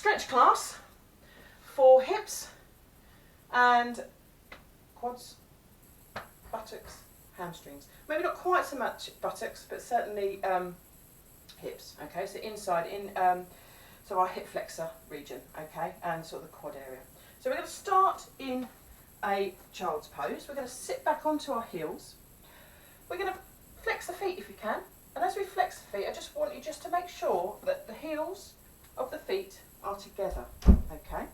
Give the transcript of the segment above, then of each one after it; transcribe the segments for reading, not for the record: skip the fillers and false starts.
stretch class for hips and quads, buttocks, hamstrings. Maybe not quite so much buttocks, but certainly hips. Okay, so inside so our hip flexor region. Okay, and sort of the quad area. So we're going to start in a child's pose. We're going to sit back onto our heels. We're going to flex the feet if you can. And as we flex the feet, I just want you just to make sure that the heels of the feet are together. Okay.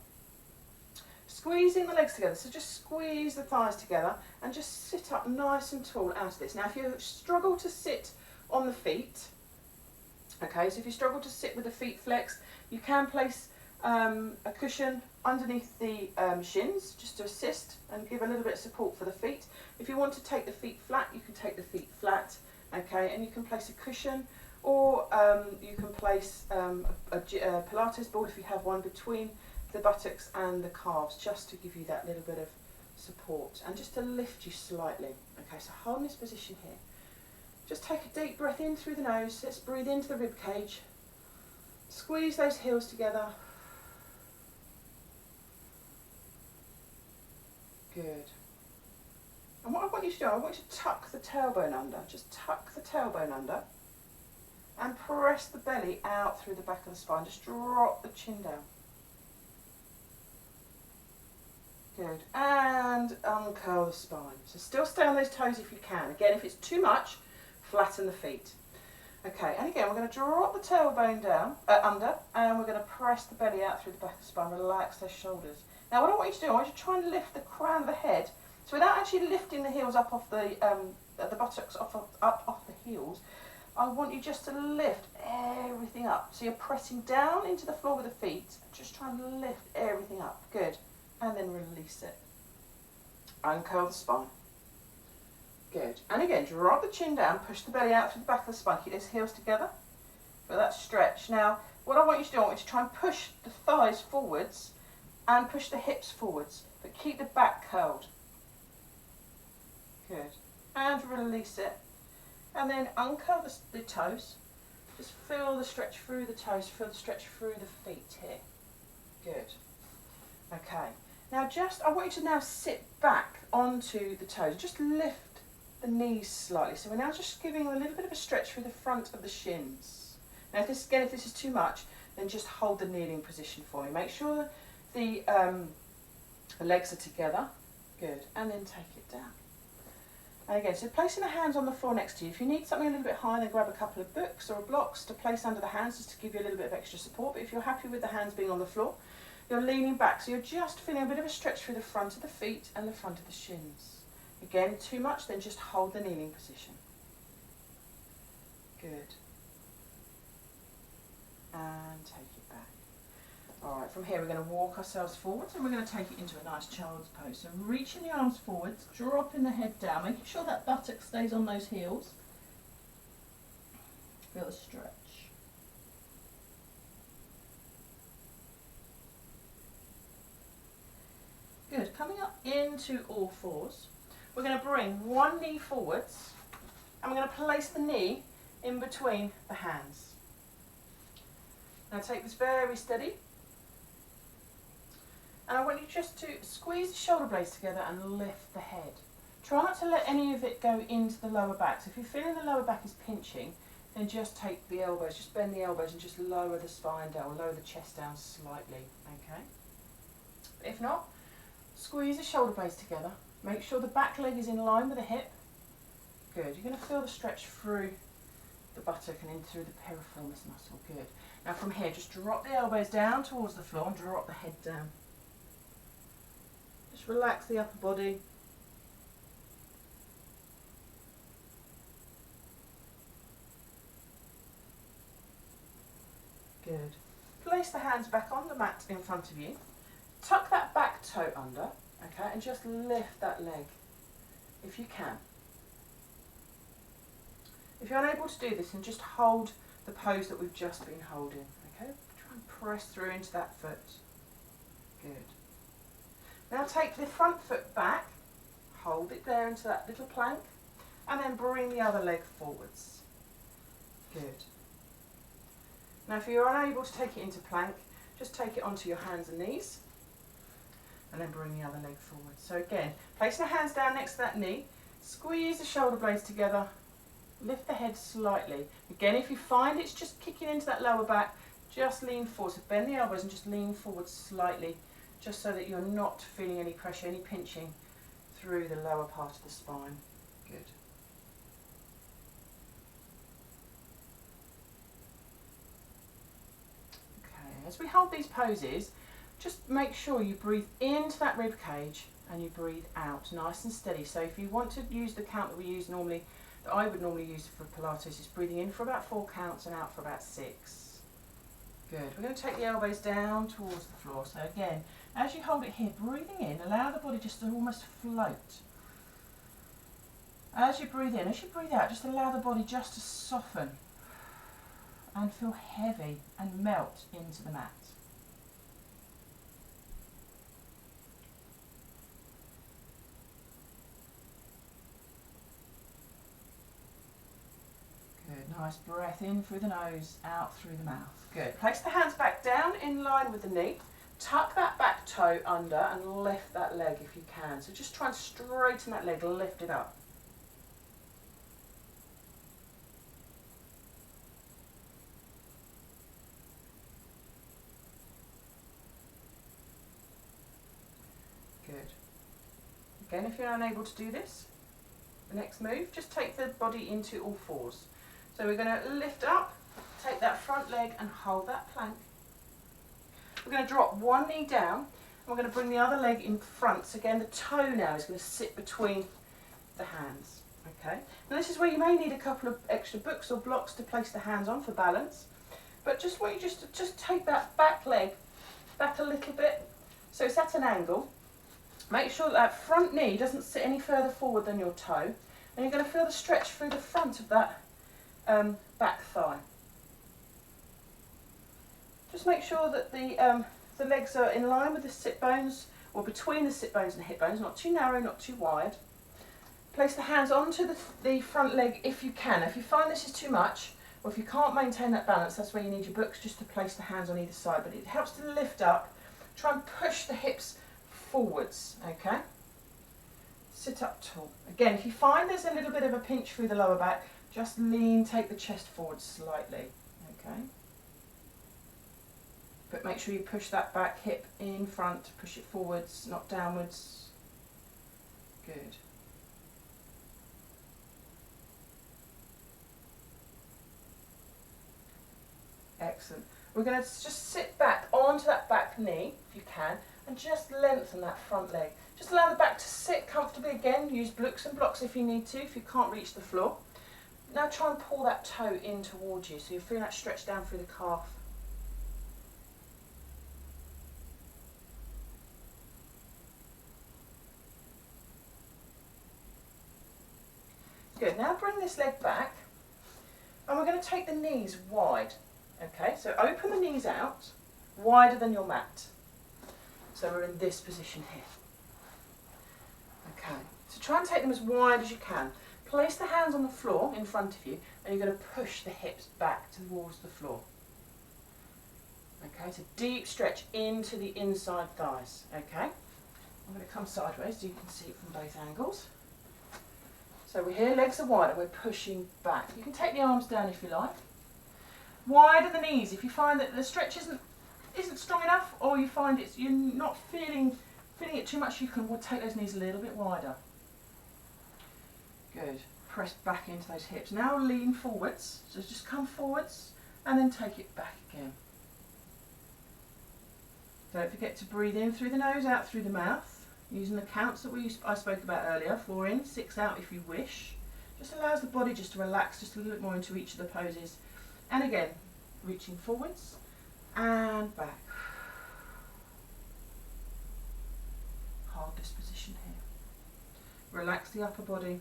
Squeezing the legs together, so just squeeze the thighs together and just sit up nice and tall out of this. Now if you struggle to sit on the feet, okay, so if you struggle to sit with the feet flexed, you can place a cushion underneath the shins just to assist and give a little bit of support for the feet. If you want to take the feet flat, you can take the feet flat, okay, and you can place a cushion, or you can place a Pilates board if you have one between the buttocks and the calves, just to give you that little bit of support and just to lift you slightly. Okay, so hold in this position here. Just take a deep breath in through the nose. Let's breathe into the rib cage. Squeeze those heels together. Good. And what I want you to do, I want you to tuck the tailbone under. Just tuck the tailbone under and press the belly out through the back of the spine. Just drop the chin down. Good, and uncurl the spine. So still stay on those toes if you can. Again, if it's too much, flatten the feet. Okay, and again, we're going to drop the tailbone down, under, and we're going to press the belly out through the back of the spine. Relax those shoulders. Now, what I want you to do, I want you to try and lift the crown of the head. So without actually lifting the heels up off the buttocks, up off the heels, I want you just to lift everything up. So you're pressing down into the floor with the feet. Just try and lift everything up. Good. And then release it. Uncurl the spine. Good. And again, drop the chin down, push the belly out through the back of the spine. Keep those heels together for that stretch. Now, what I want you to do, I want you to try and push the thighs forwards and push the hips forwards, but keep the back curled. Good. And release it. And then uncurl the toes. Just feel the stretch through the toes, feel the stretch through the feet here. Good. Okay. Now I want you to now sit back onto the toes. Just lift the knees slightly. So we're now just giving a little bit of a stretch through the front of the shins. Now if this is too much, then just hold the kneeling position for me. Make sure the legs are together. Good. And then take it down. And again, so placing the hands on the floor next to you. If you need something a little bit higher, then grab a couple of books or blocks to place under the hands just to give you a little bit of extra support. But if you're happy with the hands being on the floor, you're leaning back, so you're just feeling a bit of a stretch through the front of the feet and the front of the shins. Again, too much, then just hold the kneeling position. Good. And take it back. All right, from here we're going to walk ourselves forwards and we're going to take it into a nice child's pose. So reaching the arms forwards, dropping the head down, making sure that buttock stays on those heels. Feel the stretch. Good. Coming up into all fours, we're going to bring one knee forwards and we're going to place the knee in between the hands. Now take this very steady. And I want you just to squeeze the shoulder blades together and lift the head. Try not to let any of it go into the lower back. So if you're feeling the lower back is pinching, then just take the elbows, just bend the elbows and just lower the spine down, lower the chest down slightly, okay? If not, squeeze the shoulder blades together. Make sure the back leg is in line with the hip. Good. You're going to feel the stretch through the buttock and in through the piriformis muscle. Good. Now from here, just drop the elbows down towards the floor and drop the head down. Just relax the upper body. Good. Place the hands back on the mat in front of you. Tuck that back toe under, okay, and just lift that leg if you can. If you're unable to do this, then just hold the pose that we've just been holding, okay? Try and press through into that foot. Good. Now take the front foot back, hold it there into that little plank, and then bring the other leg forwards. Good. Now if you're unable to take it into plank, just take it onto your hands and knees, and then bring the other leg forward. So again, place the hands down next to that knee, squeeze the shoulder blades together, lift the head slightly. Again, if you find it's just kicking into that lower back, just lean forward. So bend the elbows and just lean forward slightly, just so that you're not feeling any pressure, any pinching through the lower part of the spine. Good. Okay, as we hold these poses, just make sure you breathe into that rib cage and you breathe out nice and steady. So if you want to use the count that we use normally, that I would normally use for Pilates, is breathing in for about 4 counts and out for about 6. Good. We're going to take the elbows down towards the floor. So again, as you hold it here, breathing in, allow the body just to almost float. As you breathe in, as you breathe out, just allow the body just to soften and feel heavy and melt into the mat. Good, nice breath in through the nose, out through the mouth. Good. Place the hands back down in line with the knee. Tuck that back toe under and lift that leg if you can. So just try and straighten that leg, lift it up. Good. Again, if you're unable to do this, the next move, just take the body into all fours. So we're going to lift up, take that front leg and hold that plank. We're going to drop one knee down and we're going to bring the other leg in front. So again, the toe now is going to sit between the hands. Okay. Now this is where you may need a couple of extra books or blocks to place the hands on for balance. But just want you just take that back leg back a little bit so it's at an angle. Make sure that front knee doesn't sit any further forward than your toe. And you're going to feel the stretch through the front of that back thigh. Just make sure that the legs are in line with the sit bones, or between the sit bones and the hip bones, not too narrow, not too wide. Place the hands onto the front leg if you can. If you find this is too much, or if you can't maintain that balance, that's where you need your books, just to place the hands on either side. But it helps to lift up. Try and push the hips forwards, okay? Sit up tall. Again, if you find there's a little bit of a pinch through the lower back, just lean, take the chest forward slightly, okay? But make sure you push that back hip in front, push it forwards, not downwards. Good. Excellent. We're going to just sit back onto that back knee, if you can, and just lengthen that front leg. Just allow the back to sit comfortably again. Use books and blocks if you need to, if you can't reach the floor. Now try and pull that toe in towards you, so you're feeling that stretch down through the calf. Good. Now bring this leg back, and we're going to take the knees wide. Okay, so open the knees out, wider than your mat. So we're in this position here. Okay, so try and take them as wide as you can. Place the hands on the floor in front of you, and you're going to push the hips back towards the floor. Okay, so deep stretch into the inside thighs. Okay, I'm going to come sideways so you can see it from both angles. So we're here, legs are wide, and we're pushing back. You can take the arms down if you like. Widen the knees. If you find that the stretch isn't strong enough, or you find you're not feeling it too much, you can take those knees a little bit wider. Good. Press back into those hips. Now lean forwards. So just come forwards and then take it back again. Don't forget to breathe in through the nose, out through the mouth, using the counts that I spoke about earlier. 4 in, 6 out if you wish. Just allows the body just to relax just a little bit more into each of the poses. And again, reaching forwards and back. Hold this position here. Relax the upper body.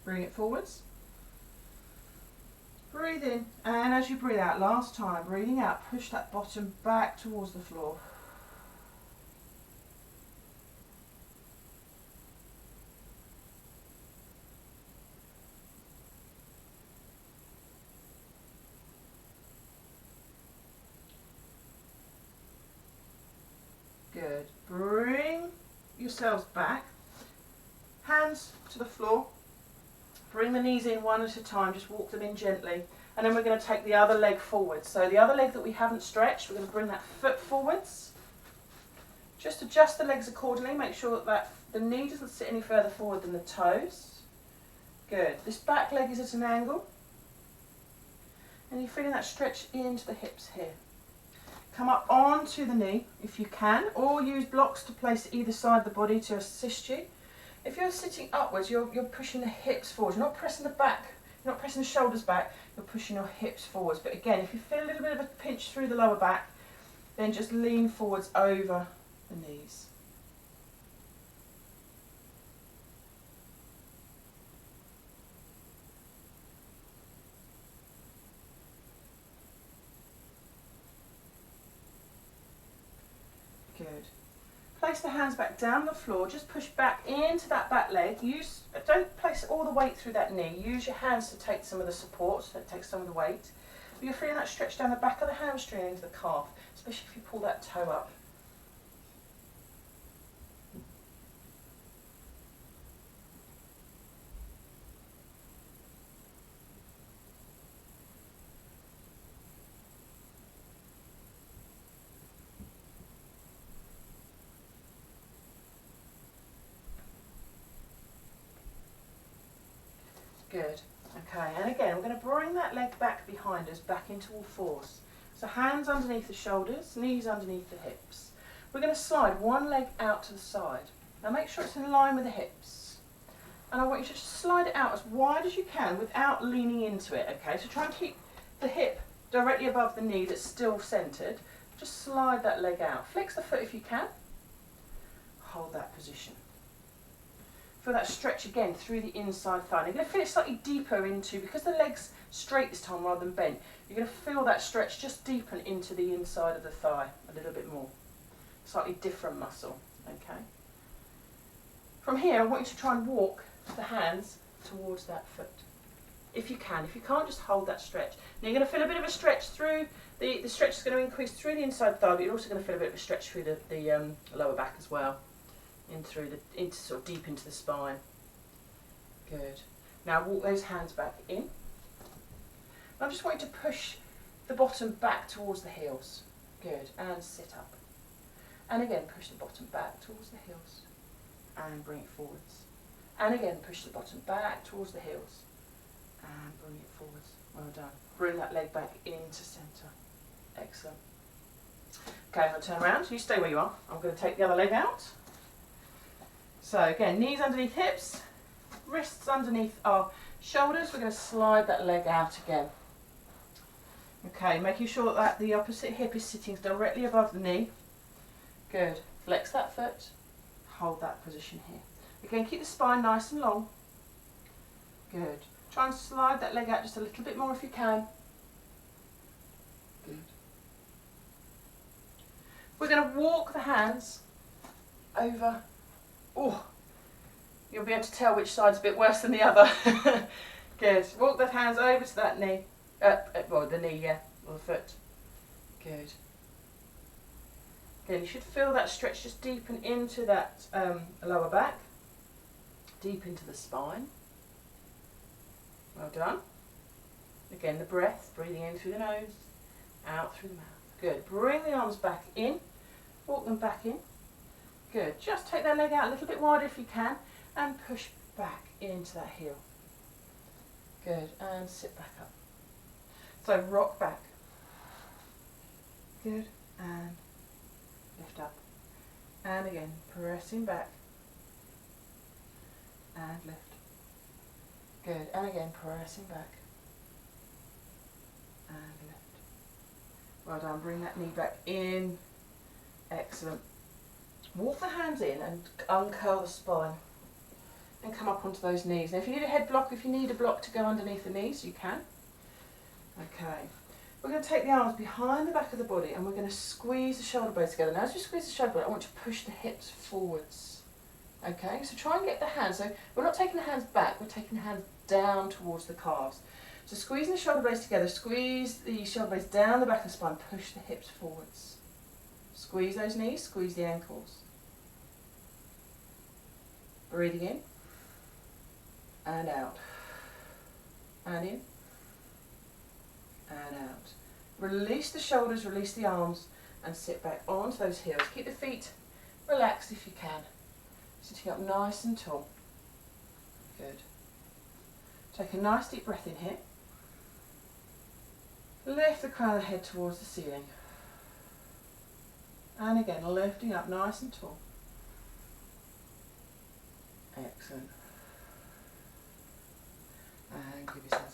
Bring it forwards. Breathe in, and as you breathe out, last time, breathing out, push that bottom back towards the floor. yourselves back, hands to the floor, bring the knees in one at a time, just walk them in gently, and then we're going to take the other leg forward. So the other leg that we haven't stretched, we're going to bring that foot forwards. Just adjust the legs accordingly, make sure that the knee doesn't sit any further forward than the toes. Good. This back leg is at an angle, and you're feeling that stretch into the hips here. Come up onto the knee if you can, or use blocks to place either side of the body to assist you. If you're sitting upwards, you're pushing the hips forwards. You're not pressing the back, you're not pressing the shoulders back, you're pushing your hips forwards. But again, if you feel a little bit of a pinch through the lower back, then just lean forwards over the knees. Good. Place the hands back down on the floor, just push back into that back leg. Don't place all the weight through that knee. Use your hands to take some of the support, so take some of the weight. But you're feeling that stretch down the back of the hamstring into the calf, especially if you pull that toe up. Good. Okay, and again, we're going to bring that leg back behind us, back into all fours. So hands underneath the shoulders, knees underneath the hips. We're going to slide one leg out to the side. Now make sure it's in line with the hips. And I want you to just slide it out as wide as you can without leaning into it, okay? So try and keep the hip directly above the knee that's still centred. Just slide that leg out. Flex the foot if you can. Hold that position. Feel that stretch again through the inside thigh. And you're going to feel it slightly deeper into, because the leg's straight this time rather than bent, you're going to feel that stretch just deepen into the inside of the thigh a little bit more. Slightly different muscle, okay? From here, I want you to try and walk the hands towards that foot. If you can. If you can't, just hold that stretch. Now you're going to feel a bit of a stretch through, the stretch is going to increase through the inside thigh, but you're also going to feel a bit of a stretch through the lower back as well. Into sort of deep into the spine. Good. Now walk those hands back in. I just want you to push the bottom back towards the heels. Good. And sit up. And again, push the bottom back towards the heels. And bring it forwards. And again, push the bottom back towards the heels. And bring it forwards. Well done. Bring that leg back into centre. Excellent. Okay, I'm going to turn around. You stay where you are. I'm going to take the other leg out. So again, knees underneath hips, wrists underneath our shoulders. We're going to slide that leg out again. Okay, making sure that the opposite hip is sitting directly above the knee. Good. Flex that foot. Hold that position here. Again, keep the spine nice and long. Good. Try and slide that leg out just a little bit more if you can. Good. We're going to walk the hands over. Oh, you'll be able to tell which side's a bit worse than the other. Good. Walk the hands over to that knee. Well, the knee, yeah, or the foot. Good. Again, you should feel that stretch just deepen into that lower back, deep into the spine. Well done. Again, the breath, breathing in through the nose, out through the mouth. Good. Bring the arms back in, walk them back in. Good. Just take that leg out a little bit wider if you can and push back into that heel. Good. And sit back up. So rock back. Good. And lift up. And again, pressing back. And lift. Good. And again, pressing back. And lift. Well done. Bring that knee back in. Excellent. Walk the hands in and uncurl the spine and come up onto those knees. Now if you need a head block, if you need a block to go underneath the knees, you can. Okay, we're going to take the arms behind the back of the body and we're going to squeeze the shoulder blades together. Now as you squeeze the shoulder blade, I want you to push the hips forwards. Okay, so try and get the hands, so we're not taking the hands back, we're taking the hands down towards the calves. So squeezing the shoulder blades together, squeeze the shoulder blades down the back of the spine, push the hips forwards. Squeeze those knees, squeeze the ankles. Breathing in and out, and in and out. Release the shoulders, release the arms, and sit back onto those heels. Keep the feet relaxed if you can. Sitting up nice and tall. Good. Take a nice deep breath in here. Lift the crown of the head towards the ceiling. And again, lifting up nice and tall. Excellent. And give yourself